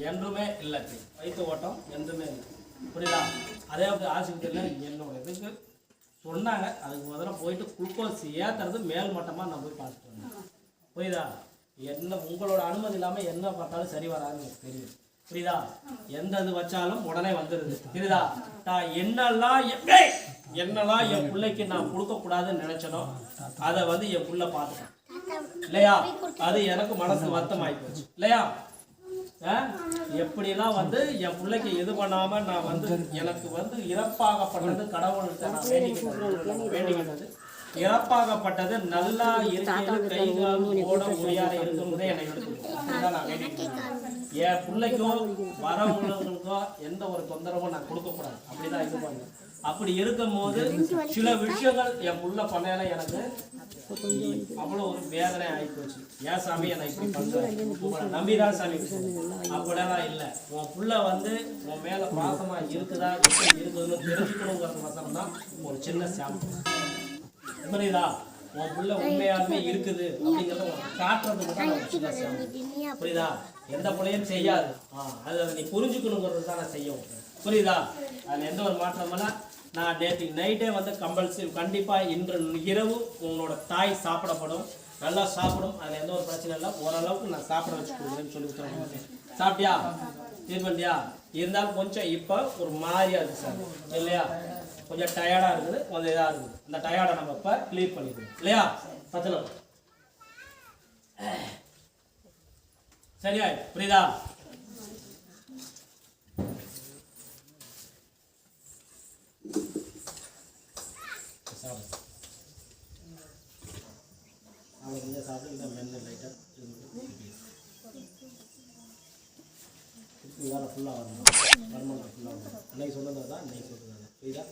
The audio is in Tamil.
என்றுமே இல்லை. வயிற்று ஓட்டம் என்றுமே இல்லை. புரியுதா? அதே ஆஸ்பத்திரியில் என்னோட இதுக்கு சொன்னாங்க. அதுக்கு முதல்ல போயிட்டு குளுக்கோஸ் ஏற்றுறது மேல் மட்டமாக நான் போய் பார்த்துட்டு வந்தேன். புரியுதா? என்ன உங்களோட அனுமதி இல்லாமல் என்ன பார்த்தாலும் சரி வராதுன்னு எனக்கு தெரியும். புரியுதா? எந்த இது வச்சாலும் உடனே வந்துடுது. புரியுதா? நான் என்னெல்லாம் என் பிள்ளைக்கு நான் கொடுக்கக்கூடாதுன்னு நினைச்சனோ அதை என் பிள்ளை பார்த்துட்டேன் இல்லையா? அது எனக்கு மனசு வருத்தம் ஆகிப்போச்சு இல்லையா? எப்படிலாம் என் பிள்ளைக்கு இது பண்ணாம நான் எனக்கு இறப்பாகப்பட்டது கடவுள்கிட்ட நான் வேண்டிக்கிட்டது இறப்பாகப்பட்டது நல்லா இருக்கிறது, கை கால் ஓட முடியாத இருக்கும்போதே என்னை நான் வேண்டிக்கிட்டேன். என் பிள்ளைக்கோ வரவங்களுக்கோ எந்த ஒரு தொந்தரவும் நான் கொடுக்கக்கூடாது. அப்படிதான் இது பண்ணேன். அப்படி இருக்கும் போது சில விஷயங்கள் என் புள்ள பண்ணையில எனக்கு அவ்வளோ ஒரு வேதனை ஆகிப்போச்சு. ஏன் சாமி என்னை இப்படி பண்ற நம்பிதான் சாமி அப்படியெல்லாம் இல்லை. உன் புள்ள உன் மேல பாசமா இருக்குதா எப்படி இருக்குதுன்னு தெரிஞ்சுக்கணுங்கிறது வசனம் தான் ஒரு சின்ன சாம்பிள். புரியுதா? உன் புள்ள உண்மையாலுமே இருக்குது அப்படிங்கிறத காட்டுறதுக்கு தான் ஒரு சின்ன சாம்பிள். புரியுதா? எந்த பிள்ளையும் செய்யாது. அதை நீ புரிஞ்சுக்கணுங்கிறது தான் நான் செய்யவும். புரியுதா? அதில் எந்த ஒரு மாற்றமெಲ್ಲ நான் நேற்று நைட்டே கம்பல்சரி கண்டிப்பாக இன்று இரவு உங்களோட தாய் சாப்பிடப்படும், நல்லா சாப்பிடும். அதில் எந்த ஒரு பிரச்சனை இல்லை. ஓரளவுக்கு நான் சாப்பிட வச்சு கொடுக்குறேன்னு சொல்லி கொடுத்துருவேன். சாப்பிட்டியா? இது பண்ணியா? இருந்தாலும் கொஞ்சம் இப்போ ஒரு மாதிரியா இருக்குது சார் இல்லையா? கொஞ்சம் டயர்டாக இருக்குது, கொஞ்சம் இதாக இருக்குது. இந்த டயர்டை நம்ம இப்போ கிளியர் பண்ணிடுவோம் இல்லையா? பத்தலாம் சரியா? புரியுதா? சாப்பிட்டு மென்னு லைட்டாக வேலை ஃபுல்லாக வரணும். வருமானம் ஃபுல்லாக வரணும். அன்னைக்கு சொன்னது தான் இன்னைக்கு சொல்கிறது. புரியுதா?